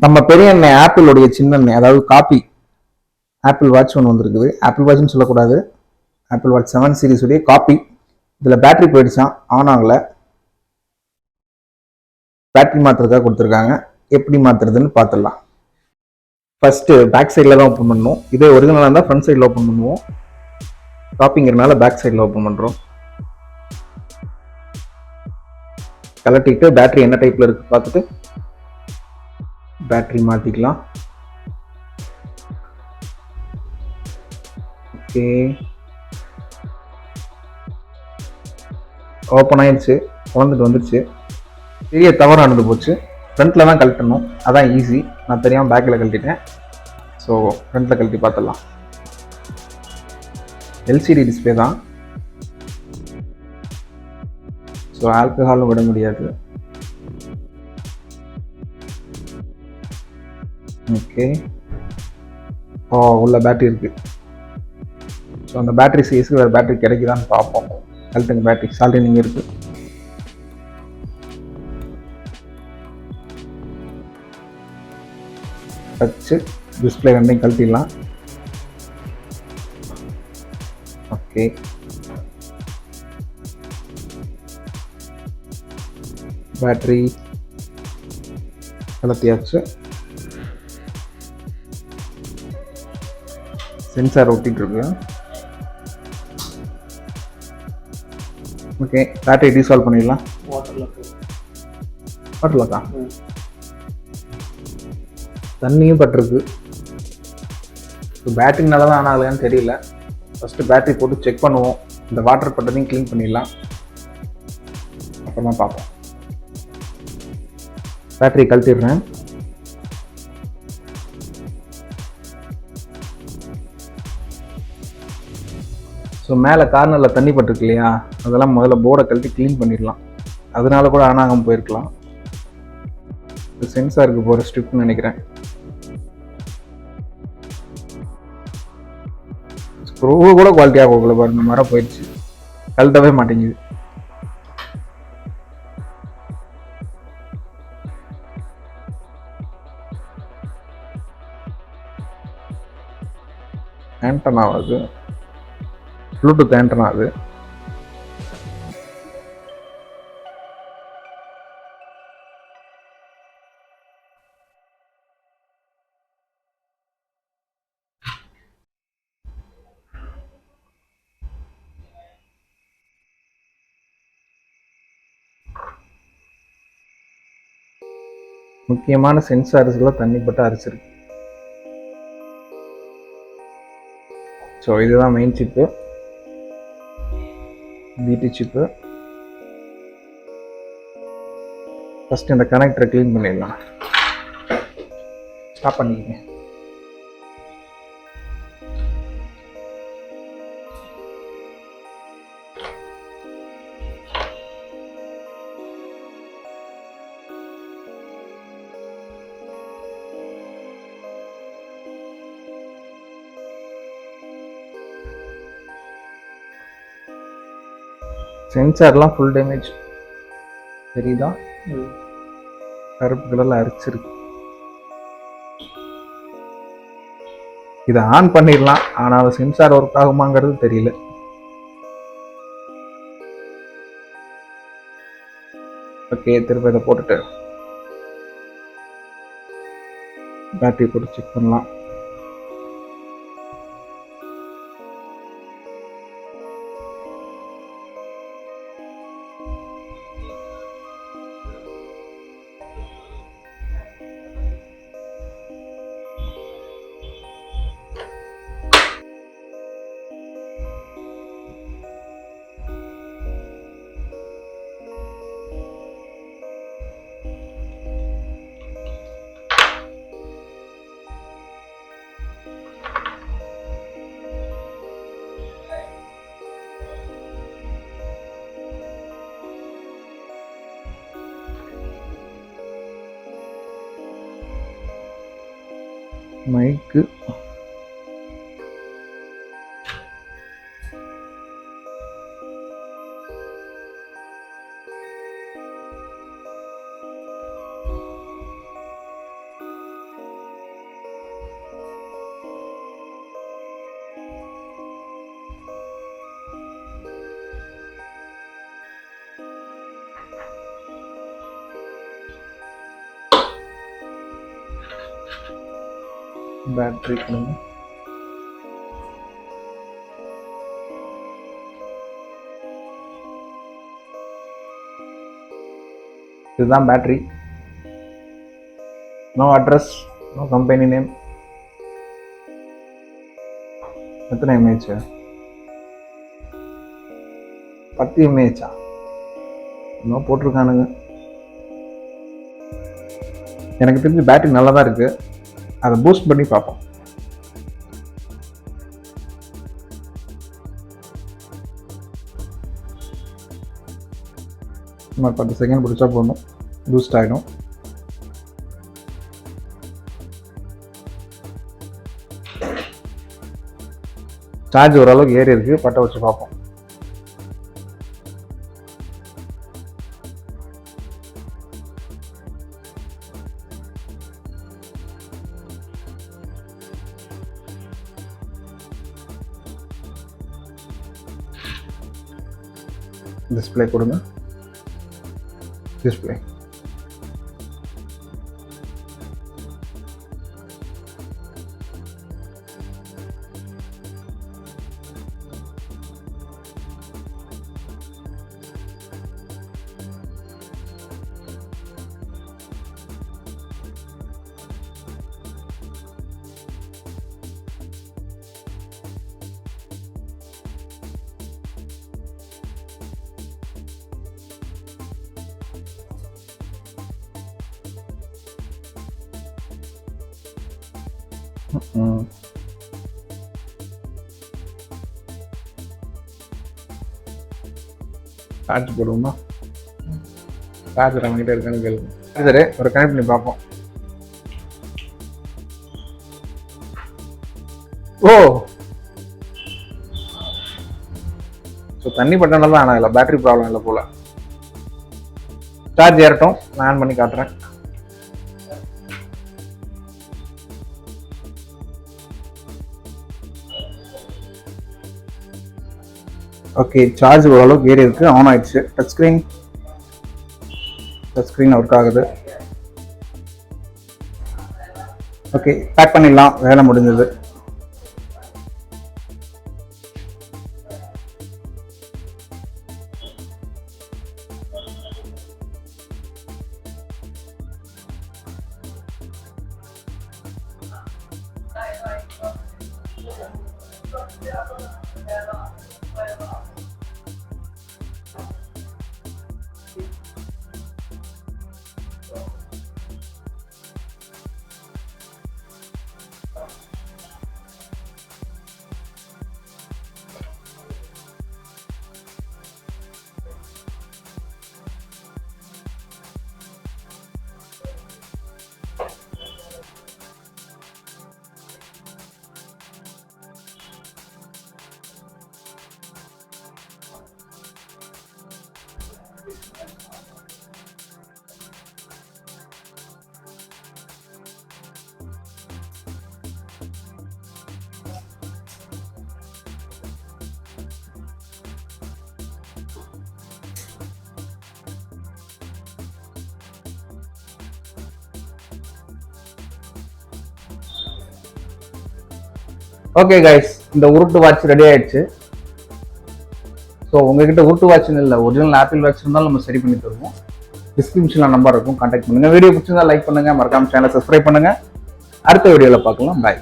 நம்ம பெரிய அண்ணன் ஆப்பிளுடைய சின்ன அண்ணன், அதாவது காப்பி ஆப்பிள் வாட்ச் ஒன்று வந்திருக்குது. ஆப்பிள் வாட்ச்னு சொல்லக்கூடாது, ஆப்பிள் வாட்ச் 7 சீரிஸ் உடைய காப்பி. இதில் பேட்டரி போயிடுச்சான், ஆன் ஆகல. பேட்டரி மாற்றுறதுக்காக கொடுத்துருக்காங்க. எப்படி மாற்றுறதுன்னு பார்த்துடலாம். ஃபர்ஸ்ட் பேக் சைடில் தான் ஓப்பன் பண்ணணும். இதே ஒரிஜினலாக இருந்தால் ஃப்ரண்ட் சைடில் ஓப்பன் பண்ணுவோம். காப்பிங்கிறனால பேக் சைடில் ஓப்பன் பண்ணுறோம். கலட்டிட்டு பேட்டரி என்ன டைப்பில் இருக்குது பார்த்துட்டு பேட்டரி மாற்றிக்கலாம். ஓகே, ஓப்பன் ஆயிடுச்சு, குழந்துட்டு வந்துடுச்சு. பெரிய தவறு நடந்து போச்சு. ஃப்ரண்ட்டில் தான் கழட்டணும், அதான் ஈஸி. நான் தெரியாமல் பேக்கில் கழட்டிட்டேன். ஸோ ஃப்ரண்ட்டில் கழட்டி பார்த்துடலாம். எல்சிடி டிஸ்பிளே தான், ஸோ ஆல்கஹாலும் விட முடியாது. ஓகே, உள்ள பேட்டரி இருக்குது. ஸோ அந்த பேட்டரி சைஸுக்கு வேறு பேட்டரி கிடைக்குதான்னு பார்ப்போம். கழட்டுங்க, பேட்டரி சால்டினிங் இருக்குது. டச்சு டிஸ்பிளே ரெண்டையும் கழட்டிடலாம். ஓகே, பேட்டரி கலத்தியாச்சு. சென்சார் ஒட்டிட்டு இருக்கு. ஓகே, பேட்டரி டிசால்வ் பண்ணிடலாம். வாட்டர் லாக்கா? தண்ணியும் பட்டிருக்கு. பேட்டரினால தான் ஆன் ஆகலையான்னு தெரியல. ஃபஸ்ட்டு பேட்டரி போட்டு செக் பண்ணுவோம். இந்த வாட்டர் பட்டதையும் க்ளீன் பண்ணிடலாம், அப்புறமா பார்ப்போம். பேட்டரி கழட்டிடுறேன். ஸோ மேலே கார்னரில் தண்ணி பட்டிருக்கு இல்லையா, அதெல்லாம் முதல்ல போர்டை கழட்டி க்ளீன் பண்ணிடலாம். அதனால கூட ஆன் ஆகாமல் போயிருக்கலாம். சென்சாருக்கு போகிற ஸ்ட்ரிப்னு நினைக்கிறேன். ஸ்க்ரூ கூட குவாலிட்டியாக போகல பாருங்க, மரம் போயிடுச்சு, கழட்டவே மாட்டேங்குது. ஆண்டனா அது, ப்ளூடூத் ஆண்டனா அது. முக்கியமான சென்சார்ஸ்லாம் தண்ணி பட்டு அரைச்சிருக்கு. ஸோ இதுதான் மெயின் சிப்பு, பிடி சிப்பு. ஃபஸ்ட்டு இந்த கனெக்டரை க்ளீன் பண்ணிடலாம். ஸ்டாப் பண்ணிக்கங்க. சென்சார்லாம் ஃபுல் டேமேஜ் தெரியுதா? கருப்பு கலரில் அரிச்சிருக்கு. இதை ஆன் பண்ணிடலாம், ஆனால் சென்சார் ஒர்க் ஆகுமாங்கிறது தெரியல. ஓகே, திரும்ப இதை போட்டுட்டு பேட்டரி போட்டு செக் பண்ணலாம். மைக்கு பேட்டரி கொடுங்க. இதுதான் battery. No address, no company name. எத்தனை எம்ஏஹெச்? 10 எம்ஏஹெச்சா? இன்னும் போட்டிருக்கானுங்க. எனக்கு தெரிஞ்சு பேட்டரி நல்லா தான் இருக்கு. அதை பூஸ்ட் பண்ணி பார்ப்போம். சும்மா 10 செகண்ட் பிடிச்சா போதும், பூஸ்ட் ஆகிடும். சார்ஜ் ஓரளவுக்கு ஏறி இருக்கு, பட்ட வச்சு பார்ப்போம். டிஸ்பிளே கொடுங்க. டிஸ்பிளே சார்ஜ் போடுவோமா? சார்ஜர் அவங்ககிட்ட இருக்கான்னு கேளுங்க. சார்ஜரு ஒரு கனெக்ட் பண்ணி பார்ப்போம். ஓ, ஸோ தண்ணி பட்டனால தான். ஆனால் இல்லை, பேட்டரி ப்ராப்ளம் இல்லை போல. சார்ஜ் ஏறட்டும், நான் ஆன் பண்ணி காட்டுறேன். ஓகே, சார்ஜ் ஓரளவுக்கு ஏறி இருக்கு, ஆன் ஆயிடுச்சு. டச் ஸ்க்ரீன் ஒர்க் ஆகுது. ஓகே, பேக் பண்ணிடலாம். வேலை முடிஞ்சது. ஓகே கைஸ், இந்த உருட்டு வாட்ச் ரெடி ஆயிடுச்சு. ஸோ உங்ககிட்ட உருட்டு வாட்ச்னு இல்லை, ஒரிஜினல் ஆப்பிள் வாட்ச் இருந்தாலும் நம்ம சரி பண்ணி தருவோம். டிஸ்கிரிப்ஷனில் நம்பர் இருக்கும், கான்டாக்ட் பண்ணுங்க. வீடியோ பிடிச்சிருந்தா லைக் பண்ணுங்க, மறக்காம சேனலை சப்ஸ்கிரைப் பண்ணுங்க. அடுத்த வீடியோவில் பார்க்கலாம். பாய்.